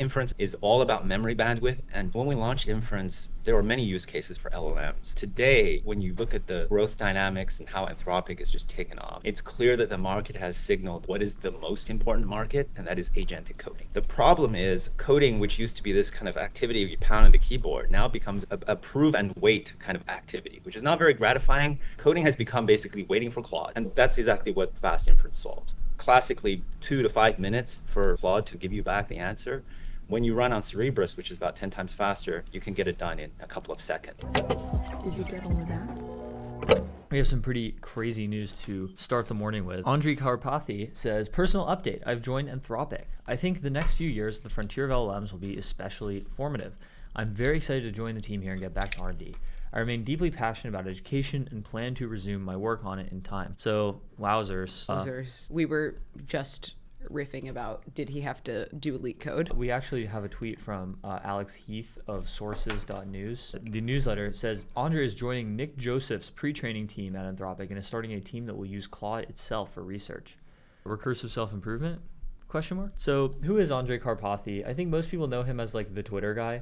Inference is all about memory bandwidth. And when we launched Inference, there were many use cases for LLMs. Today, when you look at the growth dynamics and how Anthropic is just taken off, it's clear that the market has signaled what is the most important market, and that is agentic coding. The problem is coding, which used to be this kind of activity you pound on the keyboard, now becomes a prove and wait kind of activity, which is not very gratifying. Coding has become basically waiting for Claude, and that's exactly what fast inference solves. Classically, 2 to 5 minutes for Claude to give you back the answer. When you run on Cerebras, which is about 10 times faster, you can get it done in a couple of seconds. Did you get all of that? We have some pretty crazy news to start the morning with. Ara Kharazian says, personal update, I've joined Anthropic. I think the next few years, the frontier of LLMs will be especially formative. I'm very excited to join the team here and get back to R&D. I remain deeply passionate about education and plan to resume my work on it in time. So, wowzers. We were just riffing about, did he have to do leak code? We actually have a tweet from Alex Heath of sources.news. The newsletter says, Andrej is joining Nick Joseph's pre-training team at Anthropic and is starting a team that will use Claude itself for research. Recursive self-improvement? Question mark? So who is Ara Kharazian? I think most people know him as like the Twitter guy.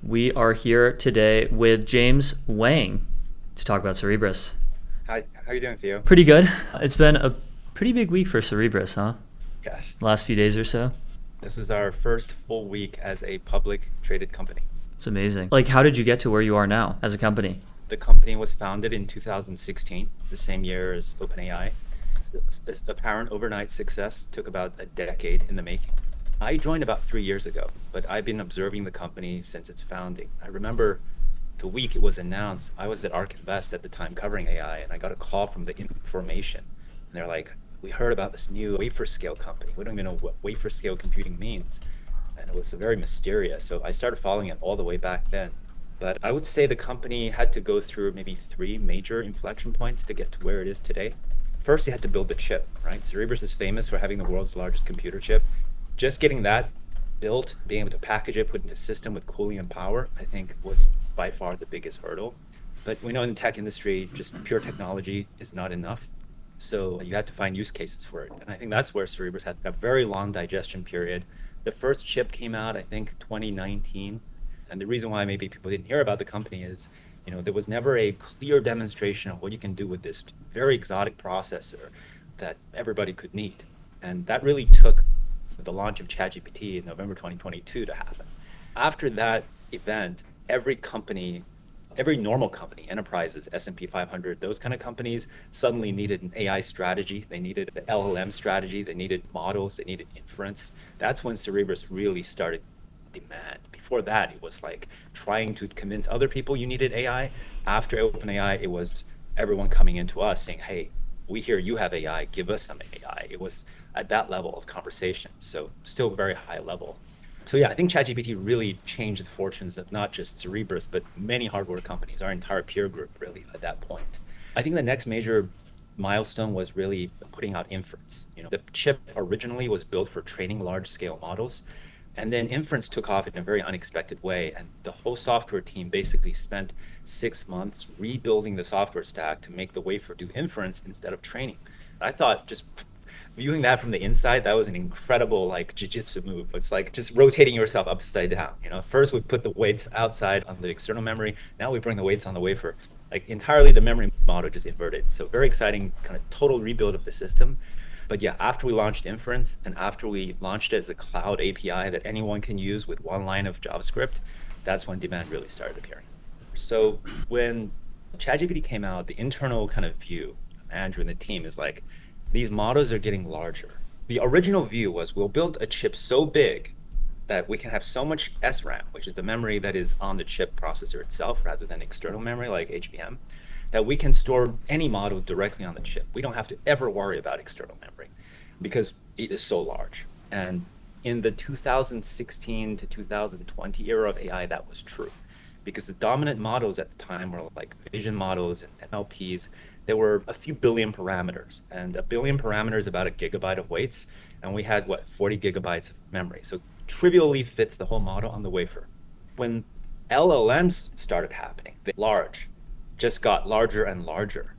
We are here today with James Wang to talk about Cerebras. Hi, how are you doing, Theo? Pretty good. It's been a pretty big week for Cerebras, huh? Yes. The last few days or so. This is our first full week as a public traded company. It's amazing. Like, how did you get to where you are now as a company? The company was founded in 2016, the same year as OpenAI. Its apparent overnight success took about a decade in the making. I joined about 3 years ago, but I've been observing the company since its founding. I remember the week it was announced, I was at ARK Invest at the time covering AI, and I got a call from the information. And they're like, we heard about this new wafer-scale company. We don't even know what wafer-scale computing means. And it was very mysterious. So I started following it all the way back then. But I would say the company had to go through maybe 3 major inflection points to get to where it is today. First, they had to build the chip, right? Cerebras is famous for having the world's largest computer chip. Just getting that built, being able to package it, put it into a system with cooling and power, I think was by far the biggest hurdle. But we know in the tech industry, just pure technology is not enough. So you had to find use cases for it. And I think that's where Cerebras had a very long digestion period. The first chip came out, I think, 2019. And the reason why maybe people didn't hear about the company is, there was never a clear demonstration of what you can do with this very exotic processor that everybody could need. And that really took the launch of ChatGPT in November 2022 to happen. After that event, every normal company, enterprises, S&P 500, those kind of companies suddenly needed an AI strategy. They needed an LLM strategy. They needed models. They needed inference. That's when Cerebras really started demand. Before that, it was like trying to convince other people you needed AI. After OpenAI, it was everyone coming into us saying, hey, we hear you have AI, give us some AI. It was at that level of conversation. So still very high level. So yeah, I think ChatGPT really changed the fortunes of not just Cerebras, but many hardware companies, our entire peer group really at that point. I think the next major milestone was really putting out Inference. The chip originally was built for training large scale models. And then Inference took off in a very unexpected way. And the whole software team basically spent 6 months rebuilding the software stack to make the wafer do inference instead of training. I thought, just viewing that from the inside, that was an incredible like jiu-jitsu move. It's like just rotating yourself upside down. First we put the weights outside on the external memory. Now we bring the weights on the wafer. Like entirely the memory model just inverted. So very exciting kind of total rebuild of the system. But yeah, after we launched Inference and after we launched it as a cloud API that anyone can use with 1 line of JavaScript, that's when demand really started appearing. So when ChatGPT came out, the internal kind of view, Andrew and the team is like, these models are getting larger. The original view was we'll build a chip so big that we can have so much SRAM, which is the memory that is on the chip processor itself rather than external memory like HBM, that we can store any model directly on the chip. We don't have to ever worry about external memory because it is so large. And in the 2016 to 2020 era of AI, that was true because the dominant models at the time were like vision models and NLPs. There were a few billion parameters, and a billion parameters is about a gigabyte of weights. And we had 40 gigabytes of memory. So trivially fits the whole model on the wafer. When LLMs started happening, just got larger and larger.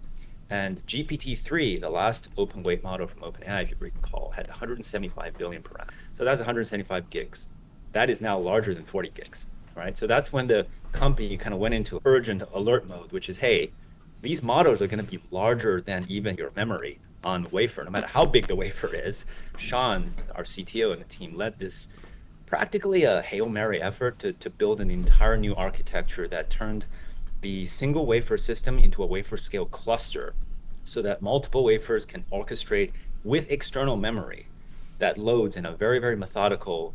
And GPT-3, the last open weight model from OpenAI, if you recall, had 175 billion parameters. So that's 175 gigs. That is now larger than 40 gigs, right? So that's when the company kind of went into urgent alert mode, which is, hey, these models are going to be larger than even your memory on wafer, no matter how big the wafer is. Sean, our CTO and the team, led this practically a Hail Mary effort to build an entire new architecture that turned the single wafer system into a wafer scale cluster so that multiple wafers can orchestrate with external memory that loads in a very, very methodical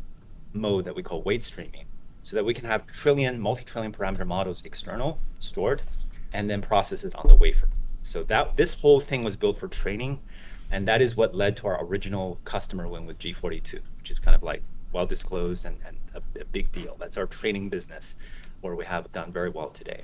mode that we call weight streaming, so that we can have multi-trillion parameter models external, stored, and then process it on the wafer. So that this whole thing was built for training, and that is what led to our original customer win with G42, which is kind of like well disclosed and a big deal. That's our training business where we have done very well today.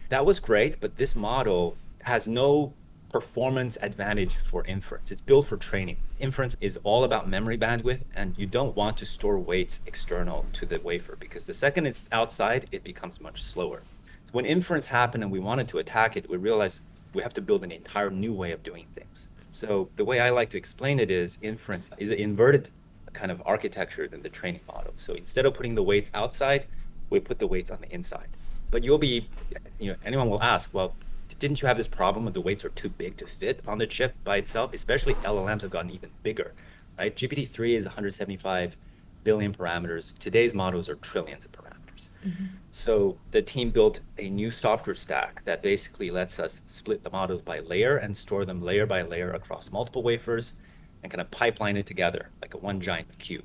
That was great, but this model has no performance advantage for inference. It's built for training. Inference is all about memory bandwidth, and you don't want to store weights external to the wafer because the second it's outside, it becomes much slower. So when inference happened and we wanted to attack it, we realized we have to build an entire new way of doing things. So the way I like to explain it is inference is an inverted kind of architecture than the training model. So instead of putting the weights outside, we put the weights on the inside. But anyone will ask, well, didn't you have this problem when the weights are too big to fit on the chip by itself? Especially LLMs have gotten even bigger, right? GPT-3 is 175 billion parameters. Today's models are trillions of parameters. Mm-hmm. So the team built a new software stack that basically lets us split the models by layer and store them layer by layer across multiple wafers and kind of pipeline it together like a one giant queue.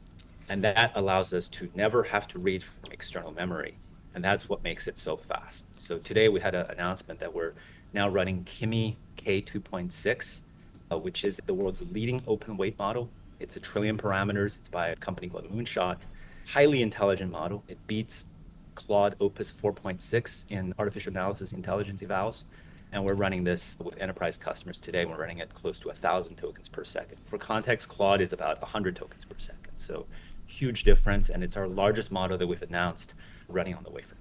And that allows us to never have to read from external memory. And that's what makes it so fast. So today we had an announcement that we're now running Kimi K 2.6, which is the world's leading open weight model. It's 1 trillion parameters. It's by a company called Moonshot. Highly intelligent model. It beats Claude Opus 4.6 in artificial analysis intelligence evals. And we're running this with enterprise customers today. We're running at close to 1,000 tokens per second. For context, Claude is about 100 tokens per second. So huge difference. And it's our largest model that we've announced running on the wafer.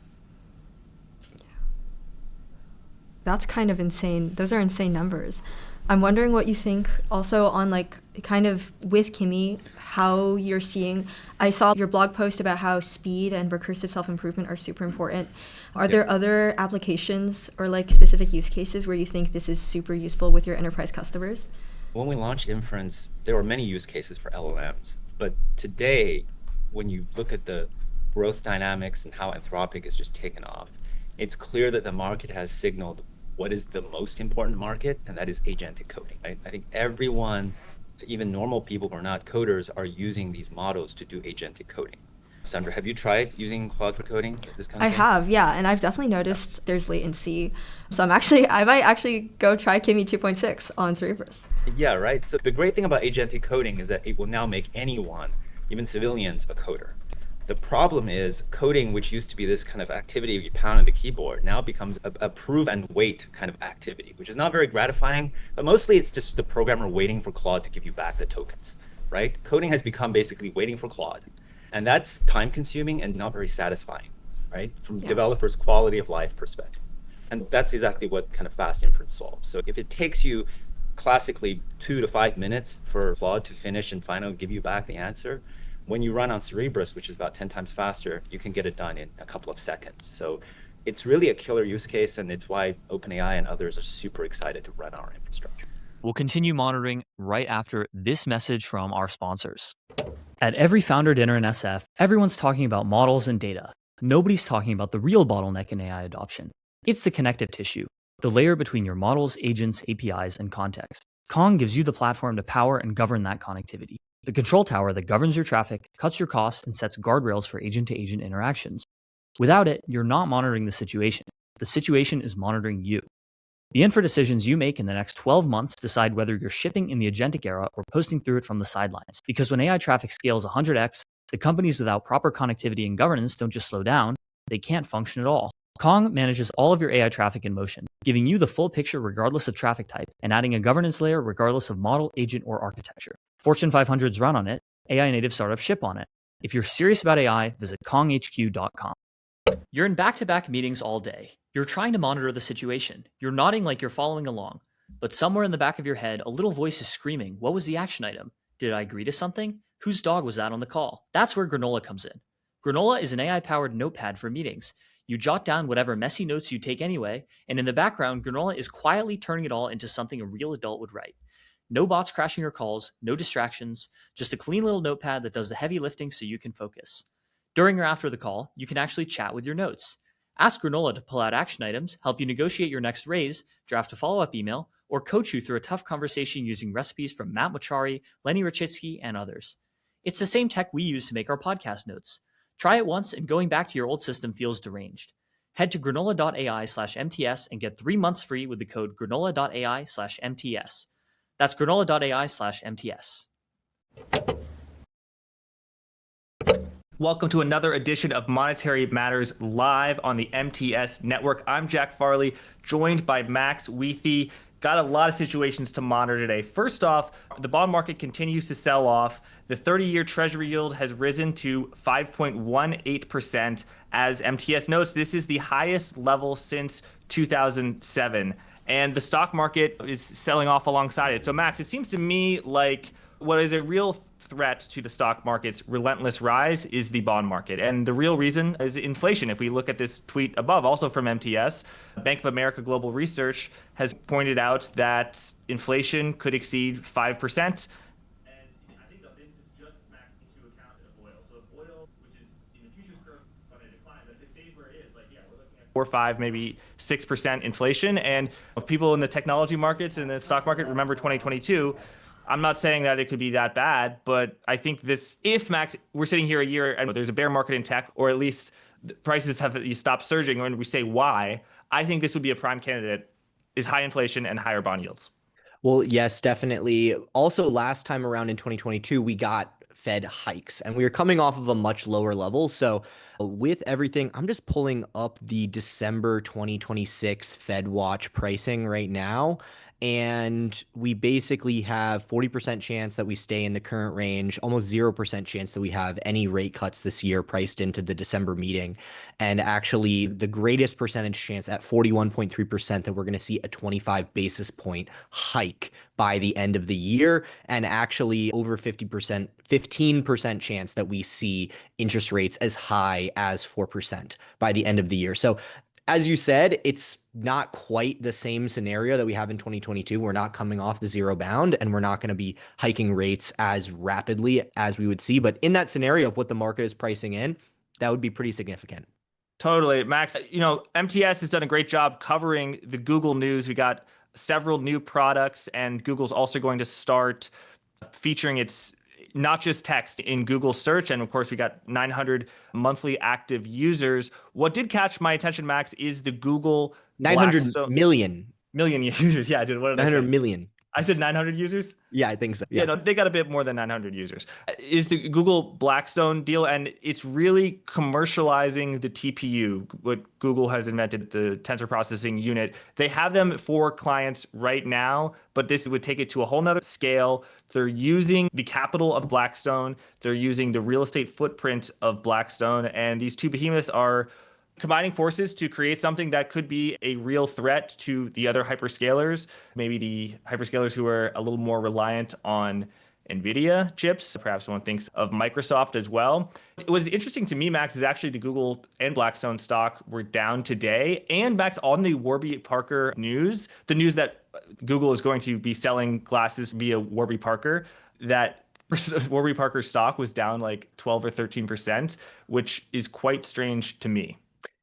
That's kind of insane. Those are insane numbers. I'm wondering what you think also on like kind of with Kimi, how you're seeing, I saw your blog post about how speed and recursive self-improvement are super important. Are there other applications or like specific use cases where you think this is super useful with your enterprise customers? When we launched Inference, there were many use cases for LLMs. But today, when you look at the growth dynamics and how Anthropic is just taken off, it's clear that the market has signaled what is the most important market, and that is agentic coding. Right? I think everyone, even normal people who are not coders, are using these models to do agentic coding. Sandra, have you tried using Claude for coding? This kind of thing? Have, yeah, and I've definitely noticed there's latency. So I might actually go try Kimi 2.6 on Cerebras. Yeah, right. So the great thing about agentic coding is that it will now make anyone, even civilians, a coder. The problem is coding, which used to be this kind of activity you pound on the keyboard, now becomes a prove and wait kind of activity, which is not very gratifying, but mostly it's just the programmer waiting for Claude to give you back the tokens, right? Coding has become basically waiting for Claude, and that's time consuming and not very satisfying, right? From developers' quality of life perspective. And that's exactly what kind of fast inference solves. So if it takes you classically 2 to 5 minutes for Claude to finish and finally give you back the answer, when you run on Cerebras, which is about 10 times faster, you can get it done in a couple of seconds. So it's really a killer use case, and it's why OpenAI and others are super excited to run our infrastructure. We'll continue monitoring right after this message from our sponsors. At every founder dinner in SF, everyone's talking about models and data. Nobody's talking about the real bottleneck in AI adoption. It's the connective tissue, the layer between your models, agents, APIs, and context. Kong gives you the platform to power and govern that connectivity. The control tower that governs your traffic, cuts your costs, and sets guardrails for agent-to-agent interactions. Without it, you're not monitoring the situation. The situation is monitoring you. The infra decisions you make in the next 12 months decide whether you're shipping in the agentic era or posting through it from the sidelines. Because when AI traffic scales 100x, the companies without proper connectivity and governance don't just slow down, they can't function at all. Kong manages all of your AI traffic in motion, giving you the full picture regardless of traffic type, and adding a governance layer regardless of model, agent, or architecture. Fortune 500s run on it, AI native startups ship on it. If you're serious about AI, visit konghq.com. You're in back-to-back meetings all day. You're trying to monitor the situation. You're nodding like you're following along. But somewhere in the back of your head, a little voice is screaming, what was the action item? Did I agree to something? Whose dog was that on the call? That's where Granola comes in. Granola is an AI-powered notepad for meetings. You jot down whatever messy notes you take anyway, and in the background, Granola is quietly turning it all into something a real adult would write. No bots crashing your calls, no distractions, just a clean little notepad that does the heavy lifting so you can focus. During or after the call, you can actually chat with your notes. Ask Granola to pull out action items, help you negotiate your next raise, draft a follow-up email, or coach you through a tough conversation using recipes from Matt Mochari, Lenny Rachitsky, and others. It's the same tech we use to make our podcast notes. Try it once and going back to your old system feels deranged. Head to granola.ai/MTS and get 3 months free with the code granola.ai/MTS. That's granola.ai/MTS. Welcome to another edition of Monetary Matters live on the MTS network. I'm Jack Farley, joined by Max Wiethi. Got a lot of situations to monitor today. First off, the bond market continues to sell off. The 30-year Treasury yield has risen to 5.18%. As MTS notes, this is the highest level since 2007. And the stock market is selling off alongside it. So Max, it seems to me like what is a real threat to the stock market's relentless rise is the bond market. And the real reason is inflation. If we look at this tweet above, also from MTS, Bank of America Global Research has pointed out that inflation could exceed 5%. And I think that this is just maxed into account of oil. So if oil, which is in the futures curve on a decline, but if it stays where it is, like, yeah, we're looking at 4, 5, maybe 6% inflation. And people in the technology markets and the stock market remember 2022. I'm not saying that it could be that bad, but I think this, if Max, we're sitting here a year and there's a bear market in tech, or at least the prices have stopped surging, and we say why, I think this would be a prime candidate, is high inflation and higher bond yields. Well, yes, definitely. Also, last time around in 2022, we got Fed hikes and we were coming off of a much lower level. So with everything, I'm just pulling up the December 2026 Fed Watch pricing right now. And we basically have 40% chance that we stay in the current range, almost 0% chance that we have any rate cuts this year priced into the December meeting. And actually the greatest percentage chance at 41.3% that we're going to see a 25 basis point hike by the end of the year. And actually over 50%, 15% chance that we see interest rates as high as 4% by the end of the year. So as you said, it's not quite the same scenario that we have in 2022. We're not coming off the zero bound and we're not going to be hiking rates as rapidly as we would see. But in that scenario of what the market is pricing in, that would be pretty significant. Totally. Max, MTS has done a great job covering the Google news. We got several new products, and Google's also going to start featuring its not just text in Google search. And of course, we got 900 monthly active users. What did catch my attention, Max, is the Google 900 million users. Yeah, I did. What did 900 I say? million. I said 900 users? Yeah, I think so. Yeah, no, they got a bit more than 900 users. Is the Google Blackstone deal, and it's really commercializing the TPU, what Google has invented, the tensor processing unit. They have them for clients right now, but this would take it to a whole nother scale. They're using the capital of Blackstone. They're using the real estate footprint of Blackstone. And these two behemoths are combining forces to create something that could be a real threat to the other hyperscalers, maybe the hyperscalers who are a little more reliant on NVIDIA chips. Perhaps one thinks of Microsoft as well. It was interesting to me, Max, is actually the Google and Blackstone stock were down today. And Max, on the Warby Parker news, the news that Google is going to be selling glasses via Warby Parker, that Warby Parker stock was down like 12 or 13%, which is quite strange to me.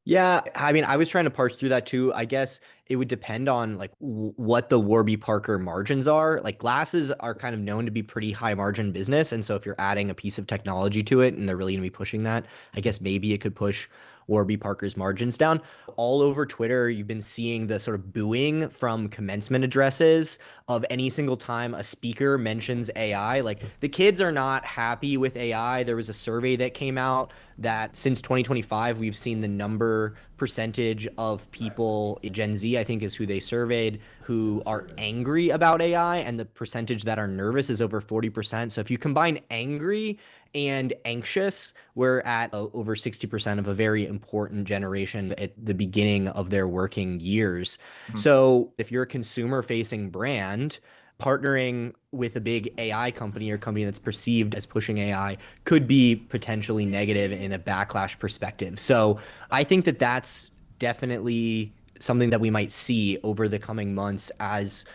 Yeah, I mean, I was trying to parse through that too. I guess it would depend on like what the Warby Parker margins are. Like glasses are kind of known to be pretty high margin business. And so if you're adding a piece of technology to it and they're really going to be pushing that, I guess maybe it could push Warby Parker's margins down. All over Twitter, you've been seeing the sort of booing from commencement addresses of any single time a speaker mentions AI. Like the kids are not happy with AI. There was a survey that came out that since 2025, we've seen the number percentage of people, Gen Z, I think is who they surveyed, who are angry about AI, and the percentage that are nervous is over 40%. So if you combine angry and anxious, we're at over 60% of a very important generation at the beginning of their working years. So if you're a consumer-facing brand, partnering with a big AI company or company that's perceived as pushing AI could be potentially negative in a backlash perspective. So I think that that's definitely something that we might see over the coming months as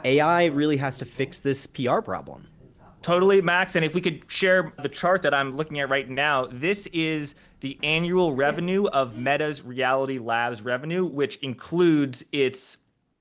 AI really has to fix this PR problem. Totally, Max. And if we could share the chart that I'm looking at right now, this is the annual revenue of Meta's Reality Labs revenue, which includes its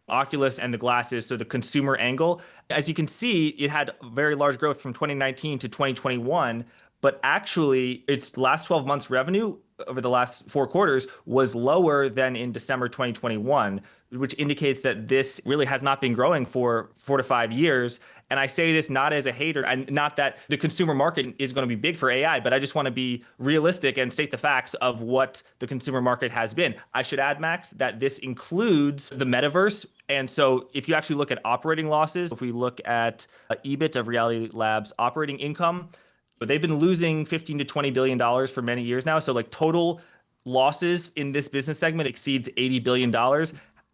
Oculus and the glasses, so the consumer angle. As you can see, it had very large growth from 2019 to 2021, but actually its last 12 months revenue over the last 4 quarters was lower than in December 2021, which indicates that this really has not been growing for 4 to 5 years. And I say this not as a hater, and not that the consumer market is going to be big for AI, but I just want to be realistic and state the facts of what the consumer market has been. I should add, Max, that this includes the metaverse. And so if you actually look at operating losses, if we look at EBIT of Reality Labs operating income, but they've been losing $15 to $20 billion for many years now. So like total losses in this business segment exceeds $80 billion.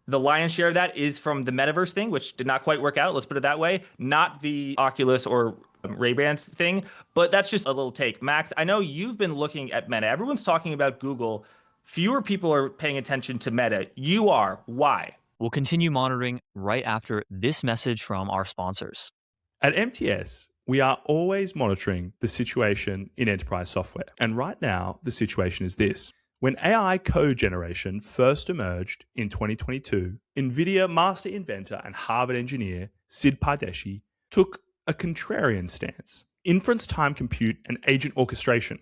The lion's share of that is from the metaverse thing, which did not quite work out. Let's put it that way. Not the Oculus or Ray-Bans thing, but that's just a little take. Max, I know you've been looking at Meta. Everyone's talking about Google. Fewer people are paying attention to Meta. You are. Why? We'll continue monitoring right after this message from our sponsors. At MTS, we are always monitoring the situation in enterprise software. And right now, the situation is this. When AI code generation first emerged in 2022, NVIDIA master inventor and Harvard engineer Sid Pardeshi took a contrarian stance. Inference time compute and agent orchestration,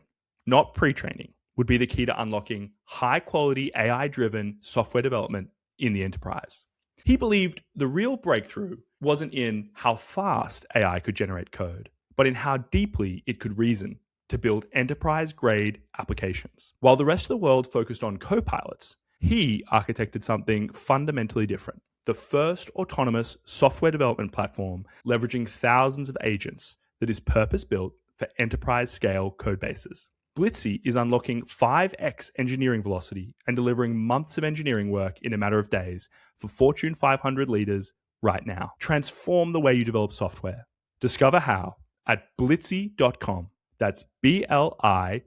not pre-training, would be the key to unlocking high-quality AI-driven software development in the enterprise. He believed the real breakthrough wasn't in how fast AI could generate code, but in how deeply it could reason to build enterprise-grade applications. While the rest of the world focused on copilots, he architected something fundamentally different. The first autonomous software development platform leveraging thousands of agents that is purpose-built for enterprise-scale code bases. Blitzy is unlocking 5x engineering velocity and delivering months of engineering work in a matter of days for Fortune 500 leaders right now. Transform the way you develop software. Discover how at blitzy.com. That's BLITZY.com.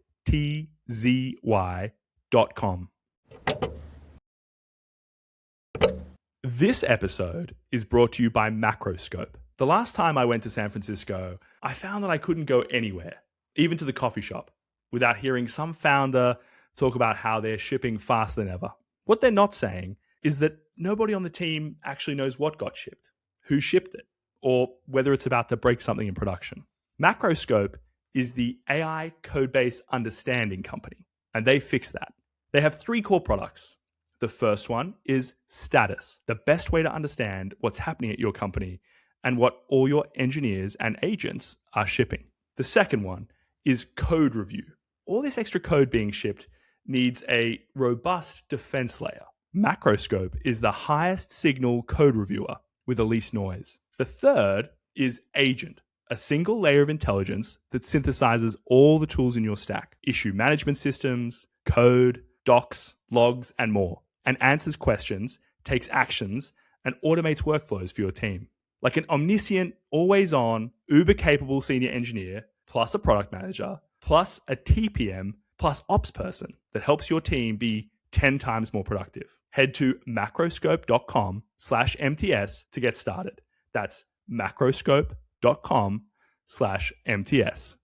This episode is brought to you by Macroscope. The last time I went to San Francisco, I found that I couldn't go anywhere, even to the coffee shop, without hearing some founder talk about how they're shipping faster than ever. What they're not saying is that nobody on the team actually knows what got shipped, who shipped it, or whether it's about to break something in production. Macroscope is the AI codebase understanding company, and they fix that. They have 3 core products. The first one is Status, the best way to understand what's happening at your company and what all your engineers and agents are shipping. The second one is Code Review. All this extra code being shipped needs a robust defense layer. Macroscope is the highest signal code reviewer with the least noise. The third is Agent, a single layer of intelligence that synthesizes all the tools in your stack, issue management systems, code, docs, logs, and more, and answers questions, takes actions, and automates workflows for your team. Like an omniscient, always-on, uber-capable senior engineer, plus a product manager, plus a TPM, plus ops person that helps your team be 10 times more productive. Head to macroscope.com/MTS to get started. That's macroscope.com/MTS.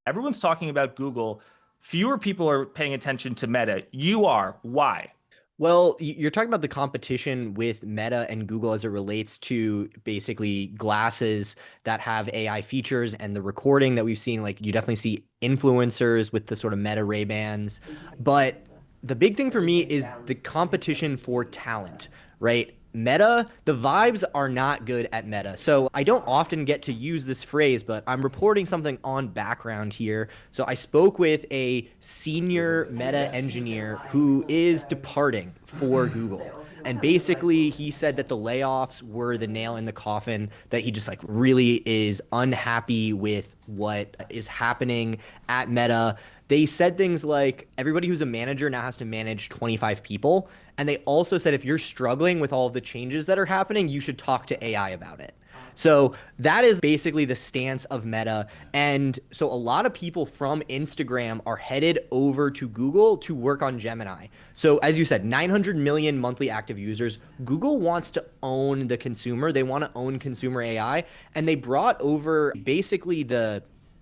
Everyone's talking about Google. Fewer people are paying attention to Meta. You are. Why? Well, you're talking about the competition with Meta and Google as it relates to basically glasses that have AI features and the recording that we've seen. Like, you definitely see influencers with the sort of Meta Ray-Bans. But the big thing for me is the competition for talent, right? Meta, the vibes are not good at Meta. So I don't often get to use this phrase, but I'm reporting something on background here. So I spoke with a senior Meta engineer who is departing for Google. And basically he said that the layoffs were the nail in the coffin, that he just like really is unhappy with what is happening at Meta. They said things like everybody who's a manager now has to manage 25 people. And they also said if you're struggling with all of the changes that are happening, you should talk to AI about it. So that is basically the stance of Meta. And so a lot of people from Instagram are headed over to Google to work on Gemini. So as you said, 900 million monthly active users. Google wants to own the consumer. They want to own consumer AI. And they brought over basically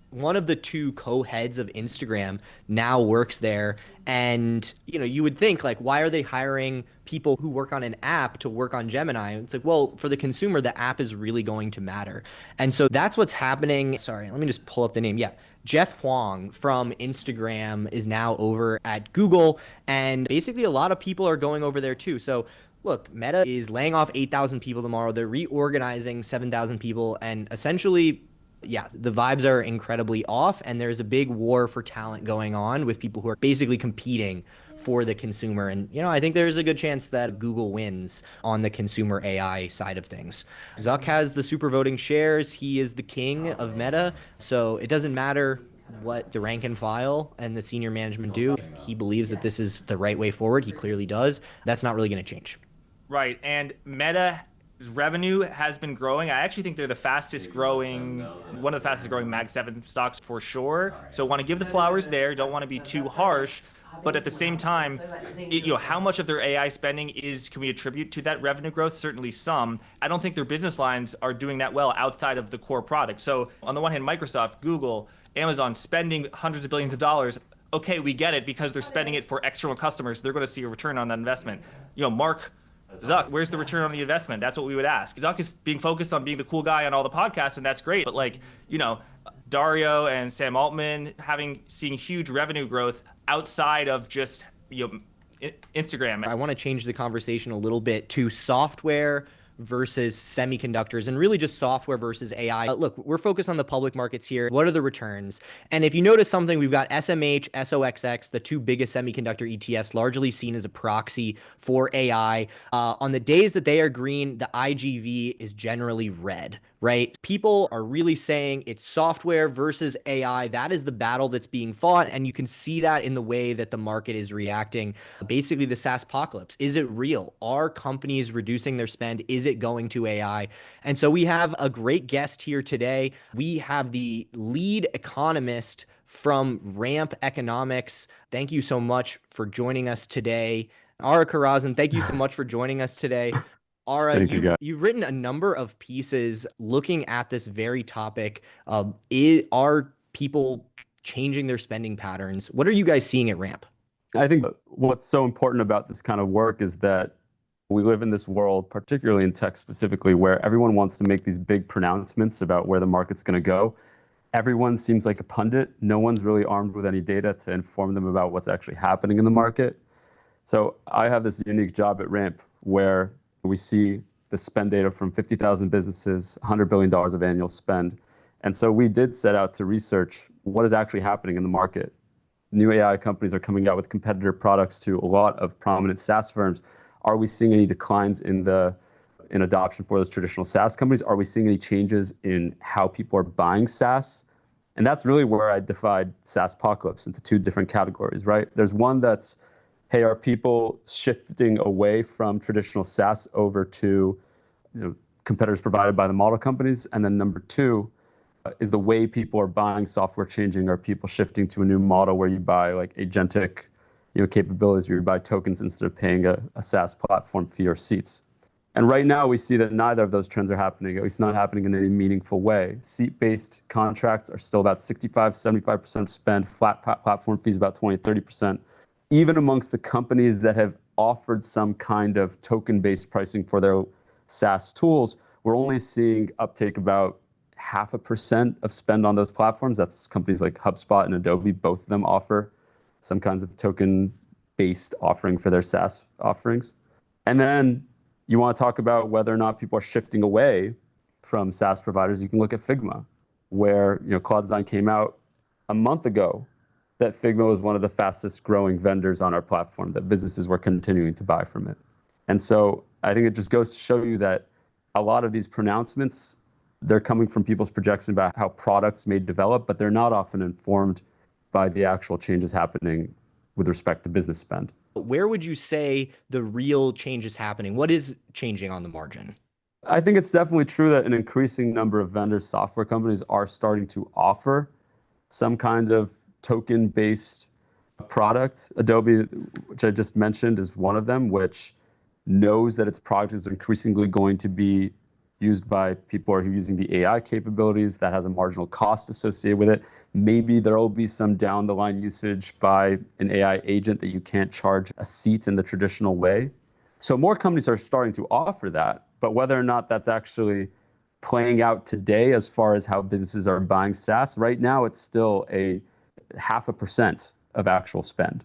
one of the two co-heads of Instagram now works there. And, you would think like, why are they hiring people who work on an app to work on Gemini? It's like, well, for the consumer, the app is really going to matter. And so that's what's happening. Sorry, let me just pull up the name. Yeah. Jeff Huang from Instagram is now over at Google. And basically a lot of people are going over there too. So look, Meta is laying off 8,000 people tomorrow. They're reorganizing 7,000 people. And essentially, yeah, the vibes are incredibly off, and there's a big war for talent going on with people who are basically competing for the consumer. And, I think there's a good chance that Google wins on the consumer AI side of things. Zuck has the super voting shares. He is the king of Meta. So it doesn't matter what the rank and file and the senior management do. If he believes that this is the right way forward, he clearly does. That's not really going to change. Right. And Meta revenue has been growing. I actually think they're the fastest growing, one of the fastest growing Mag 7 stocks for sure. So want to give the flowers there. Don't want to be too harsh. But at the same time, how much of their AI spending can we attribute to that revenue growth? Certainly some. I don't think their business lines are doing that well outside of the core product. So on the one hand, Microsoft, Google, Amazon spending hundreds of billions of dollars. Okay, we get it because they're spending it for external customers. They're going to see a return on that investment. Zuck, where's the return on the investment? That's what we would ask. Zuck is being focused on being the cool guy on all the podcasts, and that's great. But Dario and Sam Altman seeing huge revenue growth outside of just Instagram. I want to change the conversation a little bit to software versus semiconductors and really just software versus AI. Look, we're focused on the public markets here. What are the returns? And if you notice something, we've got SMH, SOXX, the two biggest semiconductor ETFs, largely seen as a proxy for AI. On the days that they are green, the IGV is generally red, right? People are really saying it's software versus AI. That is the battle that's being fought. And you can see that in the way that the market is reacting. Basically, the SaaSpocalypse. Is it real? Are companies reducing their spend? Is it going to AI? And so we have a great guest here today. We have the lead economist from Ramp Economics. Thank you so much for joining us today. Ara Kharazian, thank you so much for joining us today. Ara, you've written a number of pieces looking at this very topic. Are people changing their spending patterns? What are you guys seeing at Ramp? I think what's so important about this kind of work is that we live in this world, particularly in tech specifically, where everyone wants to make these big pronouncements about where the market's going to go. Everyone seems like a pundit. No one's really armed with any data to inform them about what's actually happening in the market. So I have this unique job at Ramp where we see the spend data from 50,000 businesses, $100 billion of annual spend. And so we did set out to research what is actually happening in the market. New AI companies are coming out with competitor products to a lot of prominent SaaS firms. Are we seeing any declines in adoption for those traditional SaaS companies? Are we seeing any changes in how people are buying SaaS? And that's really where I divide SaaSpocalypse into two different categories, right? There's one that's, hey, are people shifting away from traditional SaaS over to competitors provided by the model companies? And then number two, is the way people are buying software changing? Are people shifting to a new model where you buy like agentic capabilities, where you buy tokens instead of paying a SaaS platform fee or seats? And right now we see that neither of those trends are happening, at least not happening in any meaningful way. Seat-based contracts are still about 65-75% of spend, flat platform fees about 20-30%. Even amongst the companies that have offered some kind of token-based pricing for their SaaS tools, we're only seeing uptake about 0.5% of spend on those platforms. That's companies like HubSpot and Adobe. Both of them offer some kinds of token-based offering for their SaaS offerings. And then You want to talk about whether or not people are shifting away from SaaS providers, you can look at Figma, where Cloud Design came out a month ago, that Figma was one of the fastest growing vendors on our platform, that businesses were continuing to buy from it. And so I think it just goes to show you that a lot of these pronouncements, they're coming from people's projections about how products may develop, but they're not often informed by the actual changes happening with respect to business spend. Where would you say the real change is happening? What is changing on the margin? I think it's definitely true that an increasing number of vendors, software companies, are starting to offer some kind of token-based product. Adobe, which I just mentioned, is one of them, which knows that its product is increasingly going to be used by people who are using the AI capabilities that has a marginal cost associated with it. Maybe there will be some down the line usage by an AI agent that you can't charge a seat in the traditional way. So more companies are starting to offer that, but whether or not that's actually playing out today as far as how businesses are buying SaaS, right now it's still a 0.5% of actual spend.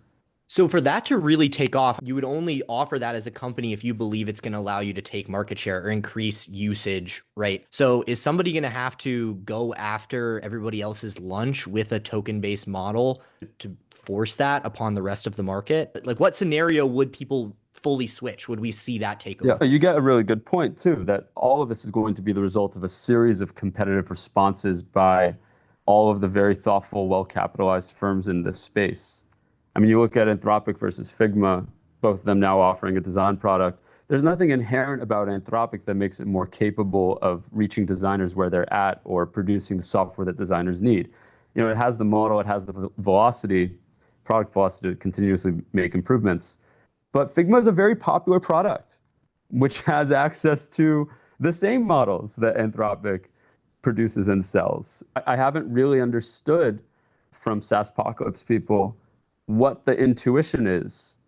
So for that to really take off, you would only offer that as a company if you believe it's going to allow you to take market share or increase usage, right? So is somebody going to have to go after everybody else's lunch with a token-based model to force that upon the rest of the market? Like, what scenario would people fully switch? Would we see that take over? Yeah, you get a really good point too, that all of this is going to be the result of a series of competitive responses by all of the very thoughtful, well-capitalized firms in this space. I mean, you look at Anthropic versus Figma, both of them now offering a design product. There's nothing inherent about Anthropic that makes it more capable of reaching designers where they're at or producing the software that designers need. It has the model, it has the velocity, product velocity to continuously make improvements. But Figma is a very popular product, which has access to the same models that Anthropic produces and sells. I haven't really understood from SaaSpocalypse people what the intuition is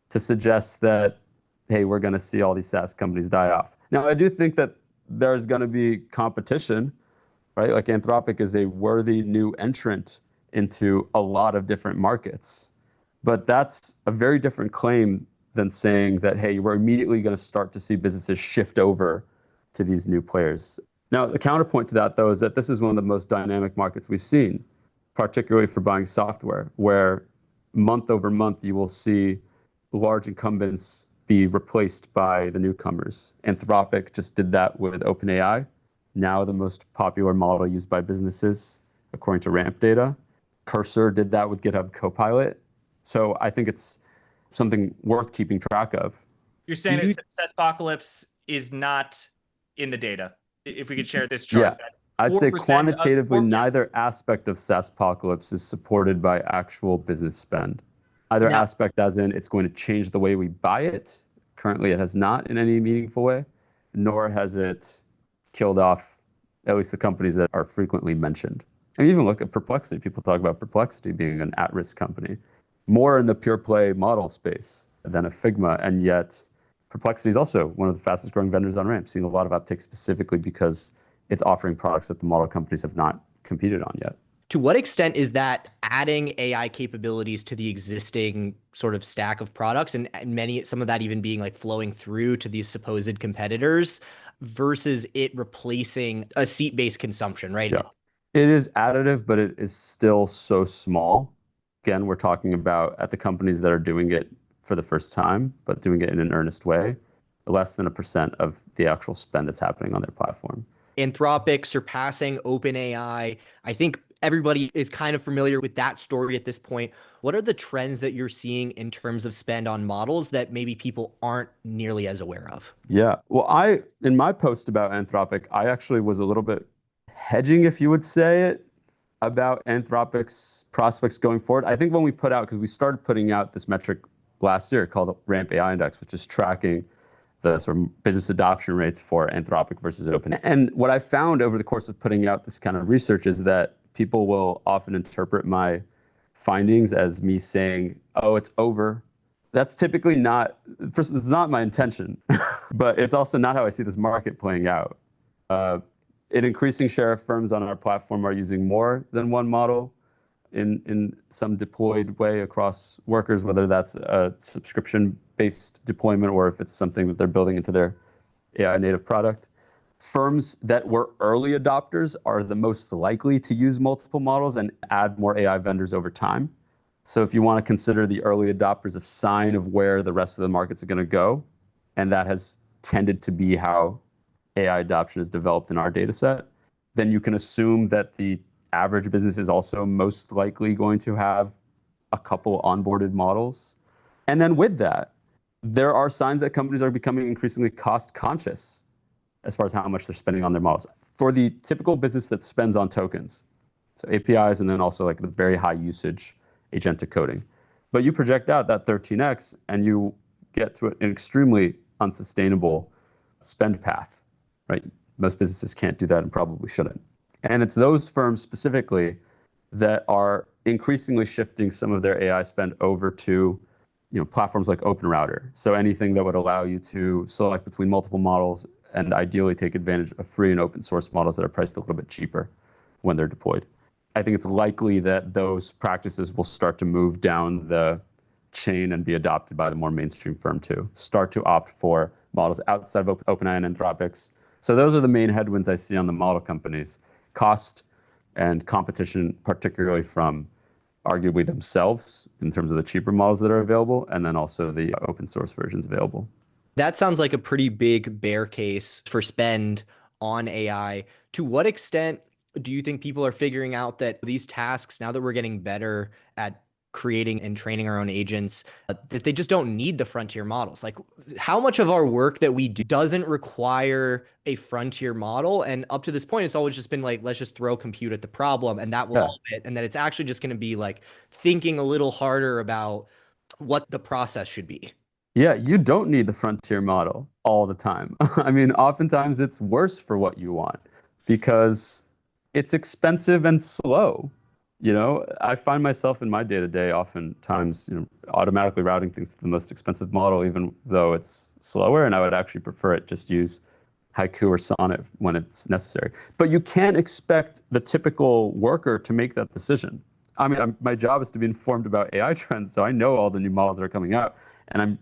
to suggest that, hey, we're going to see all these SaaS companies die off. Now, I do think that there's going to be competition, right? Like Anthropic is a worthy new entrant into a lot of different markets. But that's a very different claim than saying that, hey, we're immediately going to start to see businesses shift over to these new players. Now, the counterpoint to that, though, is that this is one of the most dynamic markets we've seen, particularly for buying software, where month over month, you will see large incumbents be replaced by the newcomers. Anthropic just did that with OpenAI, now the most popular model used by businesses, according to Ramp data. Cursor did that with GitHub Copilot. So I think it's something worth keeping track of. You're saying that SaaSpocalypse is not in the data. If we could share this chart. Yeah. I'd say quantitatively, neither aspect of SaaSpocalypse is supported by actual business spend. Either aspect as in it's going to change the way we buy it. Currently, it has not in any meaningful way, nor has it killed off at least the companies that are frequently mentioned. And even look at Perplexity. People talk about Perplexity being an at-risk company, more in the pure play model space than a Figma. And yet Perplexity is also one of the fastest growing vendors on Ramp, seeing a lot of uptake specifically because it's offering products that the model companies have not competed on yet. To what extent is that adding AI capabilities to the existing sort of stack of products, and some of that even being like flowing through to these supposed competitors versus it replacing a seat-based consumption, right? Yeah. It is additive, but it is still so small. Again, we're talking about at the companies that are doing it for the first time, but doing it in an earnest way, less than 1% of the actual spend that's happening on their platform. Anthropic surpassing OpenAI. I think everybody is kind of familiar with that story at this point. What are the trends that you're seeing in terms of spend on models that maybe people aren't nearly as aware of? Yeah. Well, in my post about Anthropic, I actually was a little bit hedging, if you would say it, about Anthropic's prospects going forward. I think when we put out, because we started putting out this metric last year called the Ramp AI Index, which is tracking the sort of business adoption rates for Anthropic versus OpenAI. And what I found over the course of putting out this kind of research is that people will often interpret my findings as me saying, oh, it's over. That's typically not, first, this is not my intention, but it's also not how I see this market playing out. An increasing share of firms on our platform are using more than one model in some deployed way across workers, whether that's a subscription-based deployment or if it's something that they're building into their AI native product. Firms that were early adopters are the most likely to use multiple models and add more AI vendors over time. So if you want to consider the early adopters a sign of where the rest of the markets are going to go, and that has tended to be how AI adoption is developed in our data set, then you can assume that the average business is also most likely going to have a couple onboarded models. And then with that, there are signs that companies are becoming increasingly cost conscious as far as how much they're spending on their models. For the typical business that spends on tokens, so APIs, and then also like the very high usage agentic coding. But you project out that 13x and you get to an extremely unsustainable spend path, right? Most businesses can't do that and probably shouldn't. And it's those firms specifically that are increasingly shifting some of their AI spend over to platforms like OpenRouter. So anything that would allow you to select between multiple models and ideally take advantage of free and open source models that are priced a little bit cheaper when they're deployed. I think it's likely that those practices will start to move down the chain and be adopted by the more mainstream firm too. Start to opt for models outside of OpenAI and Anthropic's. So those are the main headwinds I see on the model companies. Cost and competition, particularly from arguably themselves in terms of the cheaper models that are available, and then also the open source versions available. That sounds like a pretty big bear case for spend on AI. To what extent do you think people are figuring out that these tasks, now that we're getting better at creating and training our own agents, that they just don't need the frontier models? Like, how much of our work that we do doesn't require a frontier model? And up to this point, it's always just been like, let's just throw compute at the problem and that will solve it. And that it's actually just going to be like thinking a little harder about what the process should be. Yeah, you don't need the frontier model all the time. I mean, oftentimes it's worse for what you want because it's expensive and slow. I find myself in my day-to-day oftentimes, automatically routing things to the most expensive model, even though it's slower, and I would actually prefer it just use Haiku or Sonnet when it's necessary. But you can't expect the typical worker to make that decision. I mean, my job is to be informed about AI trends, so I know all the new models that are coming out, and I'm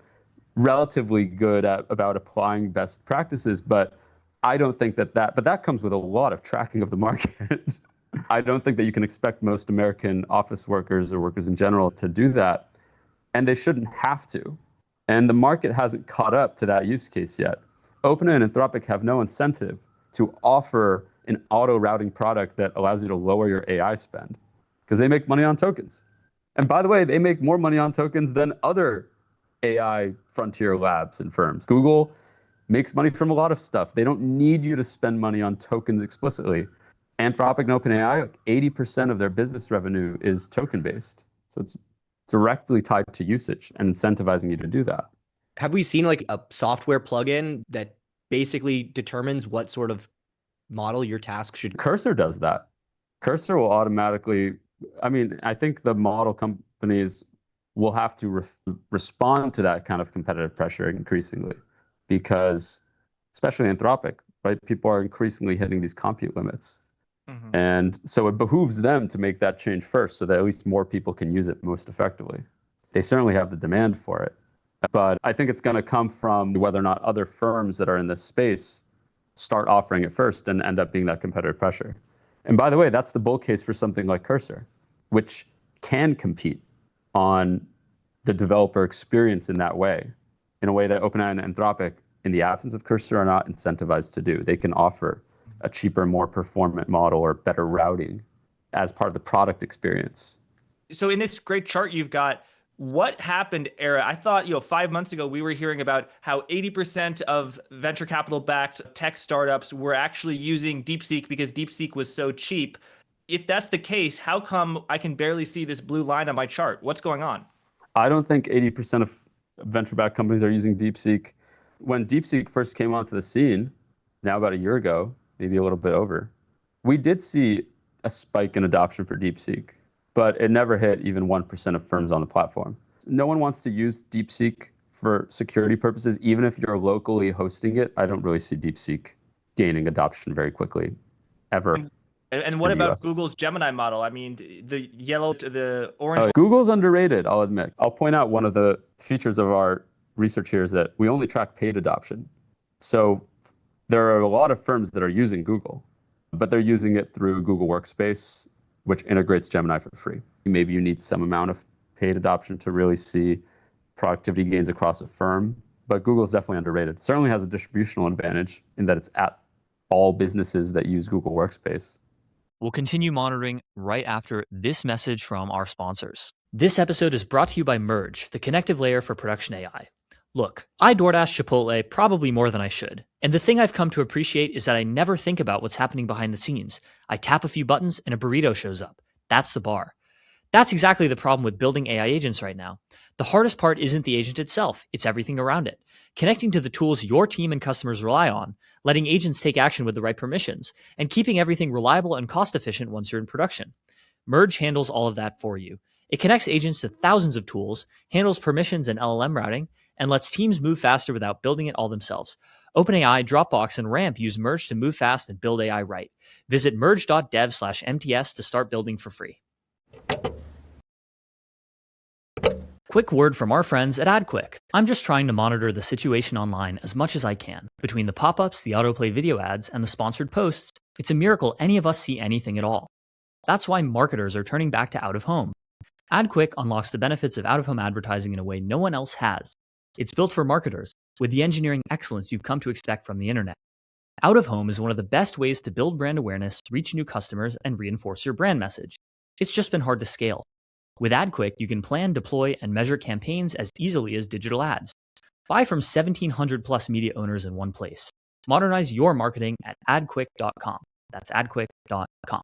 relatively good about applying best practices, but I don't think but that comes with a lot of tracking of the market. I don't think that you can expect most American office workers or workers in general to do that, and they shouldn't have to. And the market hasn't caught up to that use case yet. OpenAI and Anthropic have no incentive to offer an auto-routing product that allows you to lower your AI spend because they make money on tokens. And by the way, they make more money on tokens than other AI frontier labs and firms. Google makes money from a lot of stuff. They don't need you to spend money on tokens explicitly. Anthropic and OpenAI, 80% of their business revenue is token-based. So it's directly tied to usage and incentivizing you to do that. Have we seen like a software plugin that basically determines what sort of model your task should? Cursor does that. Cursor will automatically, I think the model companies will have to respond to that kind of competitive pressure increasingly because, especially Anthropic, right? People are increasingly hitting these compute limits. Mm-hmm. And so it behooves them to make that change first so that at least more people can use it most effectively. They certainly have the demand for it. But I think it's going to come from whether or not other firms that are in this space start offering it first and end up being that competitive pressure. And by the way, that's the bull case for something like Cursor, which can compete on the developer experience in that way, in a way that OpenAI and Anthropic, in the absence of Cursor, are not incentivized to do. They can offer a cheaper, more performant model or better routing as part of the product experience. So in this great chart you've got, what happened, Ara? I thought, 5 months ago, we were hearing about how 80% of venture capital backed tech startups were actually using DeepSeek because DeepSeek was so cheap. If that's the case, how come I can barely see this blue line on my chart? What's going on? I don't think 80% of venture-backed companies are using DeepSeek. When DeepSeek first came onto the scene, now about a year ago, maybe a little bit over, we did see a spike in adoption for DeepSeek, but it never hit even 1% of firms on the platform. No one wants to use DeepSeek for security purposes, even if you're locally hosting it. I don't really see DeepSeek gaining adoption very quickly, ever. And what about Google's Gemini model? The yellow to the orange. Google's underrated, I'll admit. I'll point out one of the features of our research here is that we only track paid adoption. So There are a lot of firms that are using Google, but they're using it through Google Workspace, which integrates Gemini for free. Maybe you need some amount of paid adoption to really see productivity gains across a firm, but Google is definitely underrated. It certainly has a distributional advantage in that it's at all businesses that use Google Workspace. We'll continue monitoring right after this message from our sponsors. This episode is brought to you by Merge, the connective layer for production AI. Look, I DoorDash Chipotle probably more than I should. And the thing I've come to appreciate is that I never think about what's happening behind the scenes. I tap a few buttons and a burrito shows up. That's the bar. That's exactly the problem with building AI agents right now. The hardest part isn't the agent itself, it's everything around it. Connecting to the tools your team and customers rely on, letting agents take action with the right permissions, and keeping everything reliable and cost efficient once you're in production. Merge handles all of that for you. It connects agents to thousands of tools, handles permissions and LLM routing, and lets teams move faster without building it all themselves. OpenAI, Dropbox, and Ramp use Merge to move fast and build AI right. Visit merge.dev/MTS to start building for free. Quick word from our friends at AdQuick. I'm just trying to monitor the situation online as much as I can. Between the pop-ups, the autoplay video ads, and the sponsored posts, it's a miracle any of us see anything at all. That's why marketers are turning back to out-of-home. AdQuick unlocks the benefits of out-of-home advertising in a way no one else has. It's built for marketers, with the engineering excellence you've come to expect from the internet. Out-of-home is one of the best ways to build brand awareness, reach new customers, and reinforce your brand message. It's just been hard to scale. With AdQuick, you can plan, deploy, and measure campaigns as easily as digital ads. Buy from 1,700 plus media owners in one place. Modernize your marketing at adquick.com. That's adquick.com.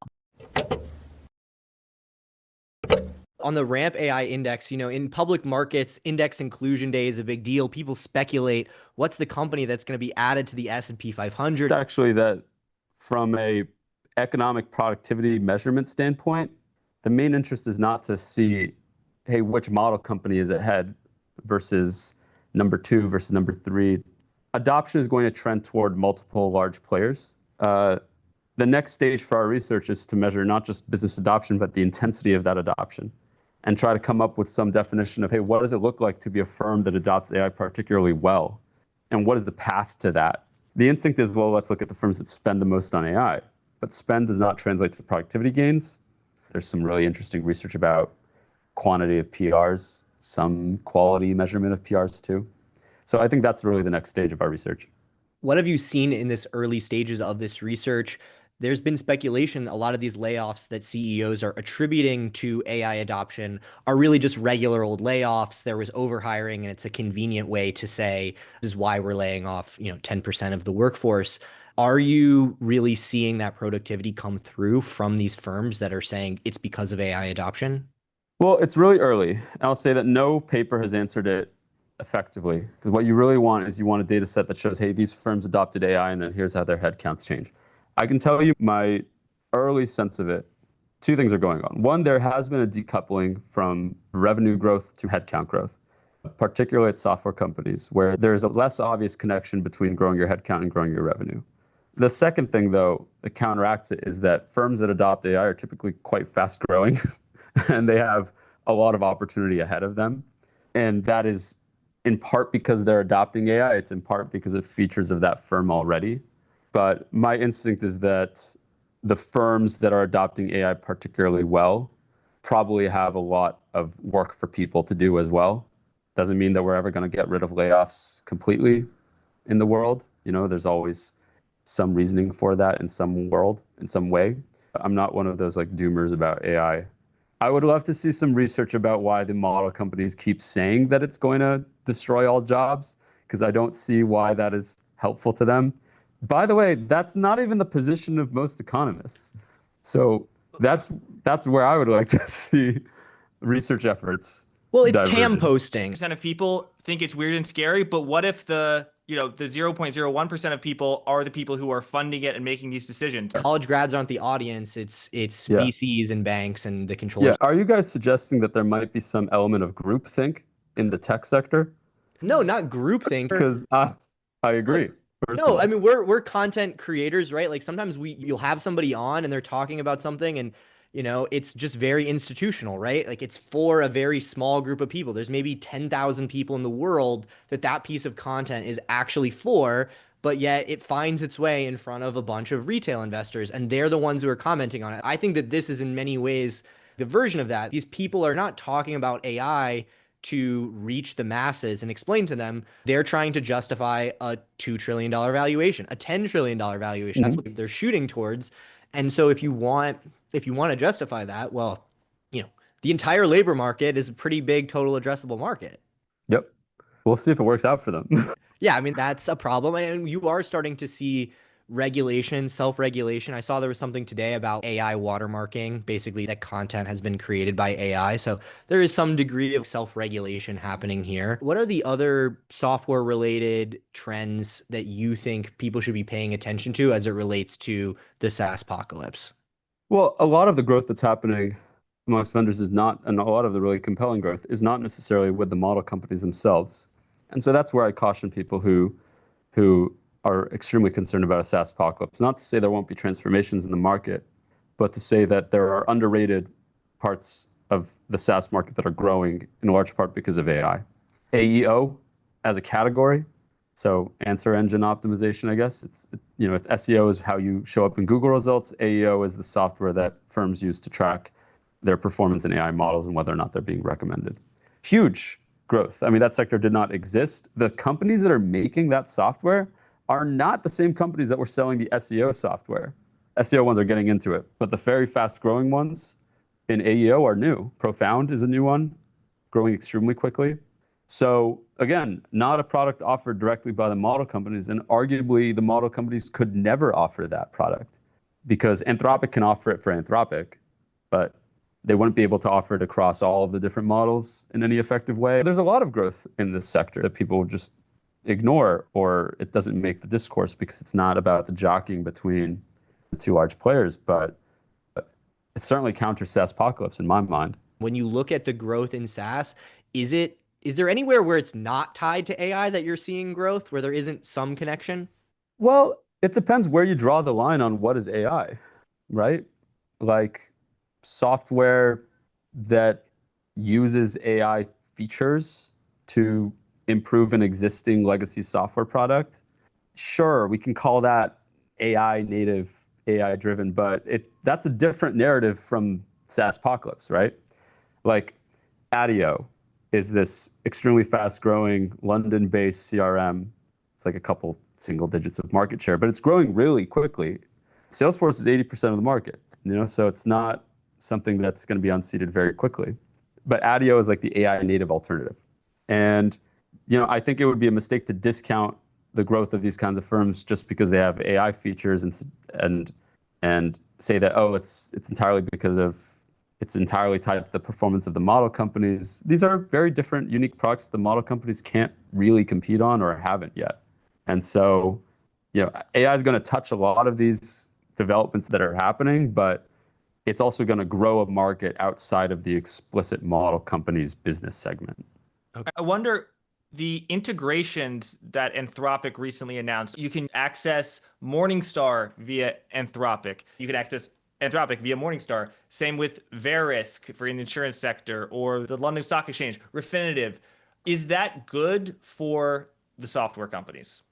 On the Ramp AI index, in public markets, index inclusion day is a big deal. People speculate what's the company that's going to be added to the S&P 500. Actually, that from a economic productivity measurement standpoint, the main interest is not to see, hey, which model company is ahead versus number 2 versus number 3. Adoption is going to trend toward multiple large players. The next stage for our research is to measure not just business adoption, but the intensity of that adoption, and try to come up with some definition of, hey, what does it look like to be a firm that adopts AI particularly well? And what is the path to that? The instinct is, well, let's look at the firms that spend the most on AI. But spend does not translate to productivity gains. There's some really interesting research about quantity of PRs, some quality measurement of PRs too. So I think that's really the next stage of our research. What have you seen in this early stages of this research? There's been speculation a lot of these layoffs that CEOs are attributing to AI adoption are really just regular old layoffs. There was overhiring, and it's a convenient way to say this is why we're laying off, 10% of the workforce. Are you really seeing that productivity come through from these firms that are saying it's because of AI adoption? Well, it's really early. I'll say that no paper has answered it effectively, because what you really want is you want a data set that shows, hey, these firms adopted AI and then here's how their headcounts change. I can tell you my early sense of it. 2 things are going on. One, there has been a decoupling from revenue growth to headcount growth, particularly at software companies, where there's a less obvious connection between growing your headcount and growing your revenue. The second thing, though, that counteracts it is that firms that adopt AI are typically quite fast growing and they have a lot of opportunity ahead of them. And that is in part because they're adopting AI. It's in part because of features of that firm already. But my instinct is that the firms that are adopting AI particularly well probably have a lot of work for people to do as well. Doesn't mean that we're ever going to get rid of layoffs completely in the world. There's always some reasoning for that in some way. I'm not one of those doomers about AI. I would love to see some research about why the model companies keep saying that it's going to destroy all jobs, because I don't see why that is helpful to them. By the way, that's not even the position of most economists. So that's where I would like to see research efforts. Well, it's divergent. TAM posting. Percent of people think it's weird and scary, but what if the 0.01% of people are the people who are funding it and making these decisions? College grads aren't the audience. It's Yeah. VCs and banks and the controllers. Yeah. Are you guys suggesting that there might be some element of groupthink in the tech sector? No, not groupthink. Because I agree. No, I mean, we're content creators, right? Like sometimes you'll have somebody on and they're talking about something and it's just very institutional, right? Like it's for a very small group of people. There's maybe 10,000 people in the world that piece of content is actually for, but yet it finds its way in front of a bunch of retail investors, and they're the ones who are commenting on it. I think that this is in many ways the version of that. These people are not talking about AI to reach the masses and explain to them. They're trying to justify a $2 trillion valuation, a $10 trillion valuation. That's what they're shooting towards. And so if you want to justify that, well, the entire labor market is a pretty big total addressable market. Yep. We'll see if it works out for them. Yeah, I mean, that's a problem. And you are starting to see regulation, self-regulation. I saw there was something today about AI watermarking, basically that content has been created by AI. So there is some degree of self-regulation happening here. What are the other software-related trends that you think people should be paying attention to as it relates to the SaaSpocalypse? Well, a lot of the growth that's happening amongst vendors is not, and a lot of the really compelling growth is not necessarily with the model companies themselves. And so that's where I caution people who are extremely concerned about a SaaSpocalypse. Not to say there won't be transformations in the market, but to say that there are underrated parts of the SaaS market that are growing in large part because of AI. AEO as a category, so answer engine optimization, I guess. If SEO is how you show up in Google results, AEO is the software that firms use to track their performance in AI models and whether or not they're being recommended. Huge growth. I mean, that sector did not exist. The companies that are making that software are not the same companies that were selling the SEO software. SEO ones are getting into it, but the very fast growing ones in AEO are new. Profound is a new one, growing extremely quickly. So again, not a product offered directly by the model companies, and arguably the model companies could never offer that product because Anthropic can offer it for Anthropic, but they wouldn't be able to offer it across all of the different models in any effective way. There's a lot of growth in this sector that people just ignore, or it doesn't make the discourse because it's not about the jockeying between the two large players, but it certainly counters SaaSpocalypse in my mind. When you look at the growth in SaaS, is there anywhere where it's not tied to AI that you're seeing growth, where there isn't some connection? Well, it depends where you draw the line on what is AI, right? Like software that uses AI features to improve an existing legacy software product. Sure, we can call that AI native, AI driven, but that's a different narrative from SaaSpocalypse, right? Like Adio is this extremely fast growing London-based CRM. It's like a couple single digits of market share, but it's growing really quickly. Salesforce is 80% of the market, so it's not something that's going to be unseated very quickly. But Adio is like the AI native alternative. And I think it would be a mistake to discount the growth of these kinds of firms just because they have AI features and say that, oh, it's entirely tied to the performance of the model companies. These are very different, unique products the model companies can't really compete on or haven't yet. And so, AI is going to touch a lot of these developments that are happening, but it's also going to grow a market outside of the explicit model company's business segment. Okay. I wonder, the integrations that Anthropic recently announced, you can access Morningstar via Anthropic. You can access Anthropic via Morningstar. Same with Verisk for in the insurance sector, or the London Stock Exchange, Refinitiv. Is that good for the software companies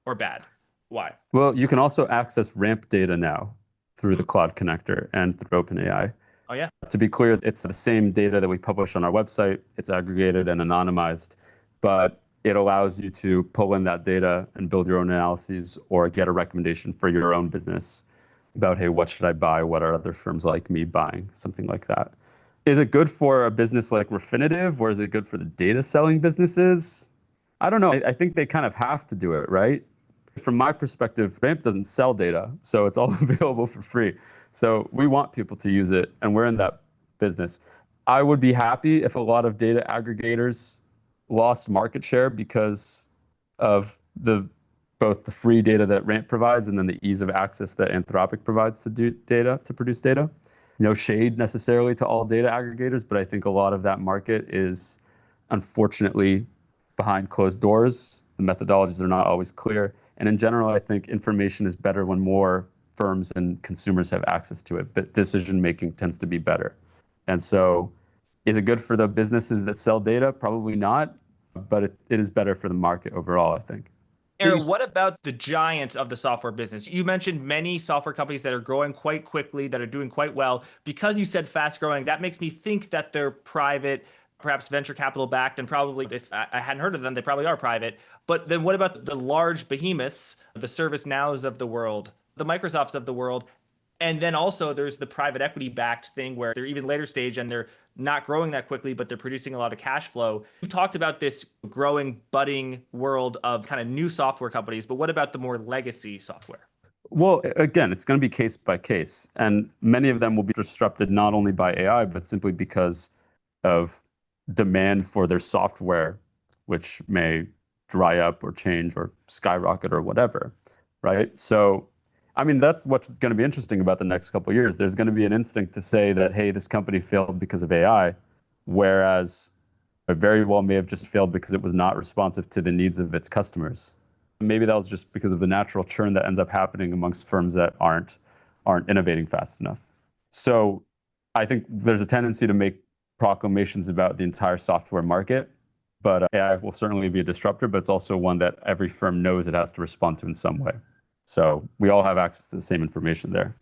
or bad? Why? Well, you can also access ramp data now through the Cloud Connector and through OpenAI. Oh, yeah. To be clear, it's the same data that we publish on our website. It's aggregated and anonymized, but it allows you to pull in that data and build your own analyses or get a recommendation for your own business about, hey, what should I buy? What are other firms like me buying? Something like that. Is it good for a business like Refinitiv, or is it good for the data selling businesses? I don't know. I think they kind of have to do it, right? From my perspective, Ramp doesn't sell data, so it's all available for free. So we want people to use it, and we're in that business. I would be happy if a lot of data aggregators lost market share because of both the free data that Ramp provides and then the ease of access that Anthropic provides to produce data. No shade necessarily to all data aggregators, but I think a lot of that market is unfortunately behind closed doors. The methodologies are not always clear. And in general, I think information is better when more firms and consumers have access to it, but decision-making tends to be better. And so is it good for the businesses that sell data? Probably not, but it is better for the market overall, I think. Ara, what about the giants of the software business? You mentioned many software companies that are growing quite quickly, that are doing quite well. Because you said fast growing, that makes me think that they're private, perhaps venture capital backed, and probably, if I hadn't heard of them, they probably are private. But then what about the large behemoths, the ServiceNows of the world, the Microsofts of the world? And then also there's the private equity backed thing where they're even later stage and they're not growing that quickly, but they're producing a lot of cash flow. You've talked about this growing, budding world of kind of new software companies, but what about the more legacy software? Well, again, it's going to be case by case. And many of them will be disrupted not only by AI, but simply because of demand for their software, which may dry up or change or skyrocket or whatever, right? So, I mean, that's what's going to be interesting about the next couple of years. There's going to be an instinct to say that, hey, this company failed because of AI, whereas it very well may have just failed because it was not responsive to the needs of its customers. Maybe that was just because of the natural churn that ends up happening amongst firms that aren't innovating fast enough. So I think there's a tendency to make proclamations about the entire software market, but AI will certainly be a disruptor, but it's also one that every firm knows it has to respond to in some way. So we all have access to the same information there.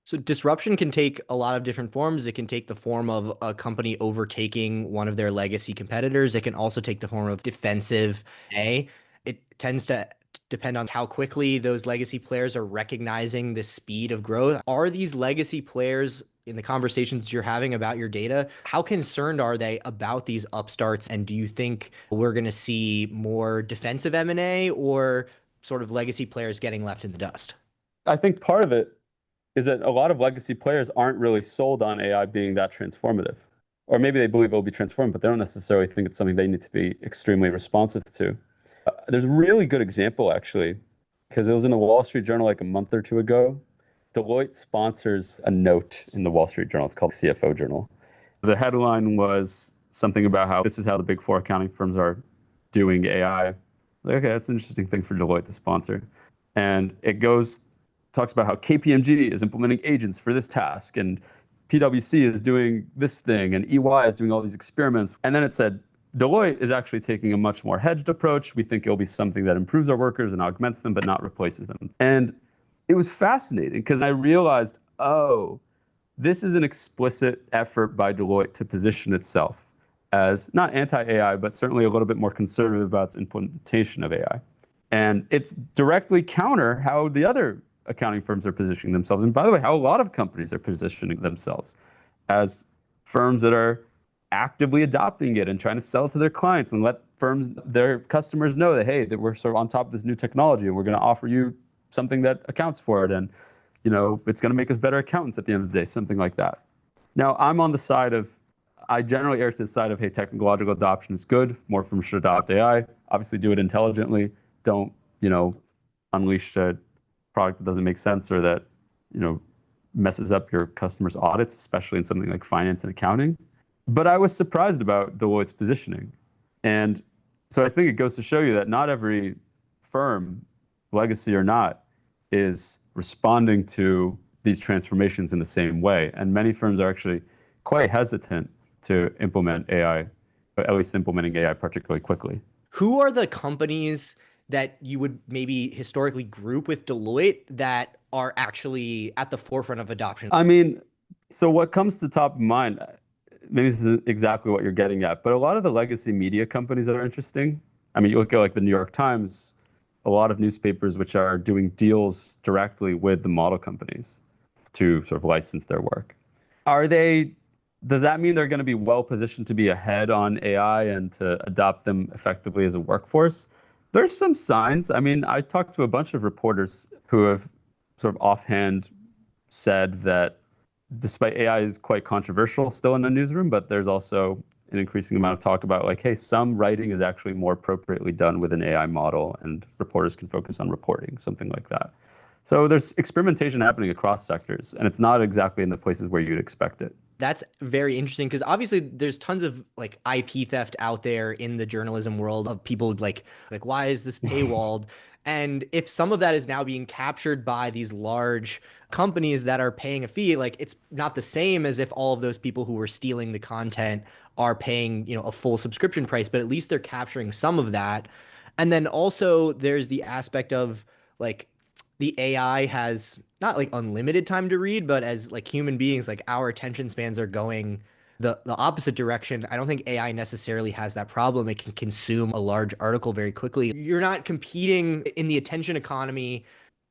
So disruption can take a lot of different forms. It can take the form of a company overtaking one of their legacy competitors. It can also take the form of defensive A. It tends to depend on how quickly those legacy players are recognizing the speed of growth. Are these legacy players, in the conversations you're having about your data, how concerned are they about these upstarts? And do you think we're going to see more defensive M&A or sort of legacy players getting left in the dust? I think part of it is that a lot of legacy players aren't really sold on AI being that transformative. Or maybe they believe it will be transformative, but they don't necessarily think it's something they need to be extremely responsive to. There's a really good example, actually, because it was in the Wall Street Journal like a month or two ago. Deloitte sponsors a note in the Wall Street Journal. It's called CFO Journal. The headline was something about how this is how the big four accounting firms are doing AI. Like, okay, that's an interesting thing for Deloitte to sponsor. And it talks about how KPMG is implementing agents for this task, and PwC is doing this thing, and EY is doing all these experiments. And then it said, Deloitte is actually taking a much more hedged approach. We think it'll be something that improves our workers and augments them, but not replaces them. And it was fascinating because I realized, oh, this is an explicit effort by Deloitte to position itself as not anti-AI, but certainly a little bit more conservative about its implementation of AI. And it's directly counter how the other accounting firms are positioning themselves. And by the way, how a lot of companies are positioning themselves as firms that are actively adopting it and trying to sell it to their clients and let their customers know that, hey, that we're sort of on top of this new technology and we're going to offer you something that accounts for it. And, it's going to make us better accountants at the end of the day, something like that. Now, I generally err to the side of, hey, technological adoption is good. More firms should adopt AI. Obviously, do it intelligently. Don't, unleash a product that doesn't make sense or that, messes up your customers' audits, especially in something like finance and accounting. But I was surprised about Deloitte's positioning. And so I think it goes to show you that not every firm, legacy or not, is responding to these transformations in the same way. And many firms are actually quite hesitant to implement AI, but at least implementing AI particularly quickly. Who are the companies that you would maybe historically group with Deloitte that are actually at the forefront of adoption? I mean, so what comes to top of mind, maybe this is exactly what you're getting at, but a lot of the legacy media companies are interesting. I mean, you look at like the New York Times, a lot of newspapers which are doing deals directly with the model companies to sort of license their work. Does that mean they're going to be well positioned to be ahead on AI and to adopt them effectively as a workforce? There's some signs. I mean, I talked to a bunch of reporters who have sort of offhand said that despite AI is quite controversial still in the newsroom, but there's also an increasing amount of talk about like, hey, some writing is actually more appropriately done with an AI model and reporters can focus on reporting, something like that. So there's experimentation happening across sectors, and it's not exactly in the places where you'd expect it. That's very interesting because obviously there's tons of like IP theft out there in the journalism world of people like why is this paywalled? And if some of that is now being captured by these large companies that are paying a fee, like it's not the same as if all of those people who were stealing the content are paying, a full subscription price, but at least they're capturing some of that. And then also there's the aspect of like the AI has not like unlimited time to read, but as like human beings, like our attention spans are going the opposite direction. I don't think AI necessarily has that problem. It can consume a large article very quickly. You're not competing in the attention economy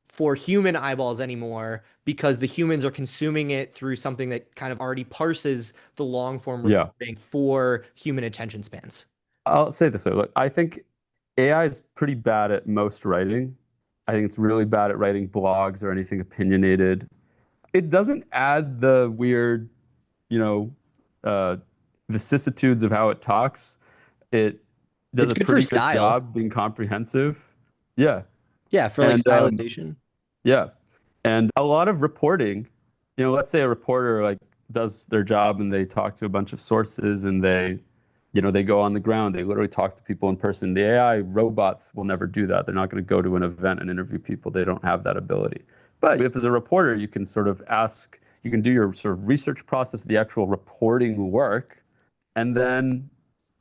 for human eyeballs anymore because the humans are consuming it through something that kind of already parses the long form Yeah. reporting for human attention spans. I'll say it this way. Look, I think AI is pretty bad at most writing. I think it's really bad at writing blogs or anything opinionated. It doesn't add the weird, you know, vicissitudes of how it talks. It does It's a good for pretty good style. job being comprehensive. Yeah. Yeah, for like And, stylization. Yeah. And a lot of reporting, let's say a reporter like does their job and they talk to a bunch of sources and they go on the ground, they literally talk to people in person. The AI robots will never do that. They're not going to go to an event and interview people. They don't have that ability. But if as a reporter, you can sort of you can do your sort of research process, the actual reporting work, and then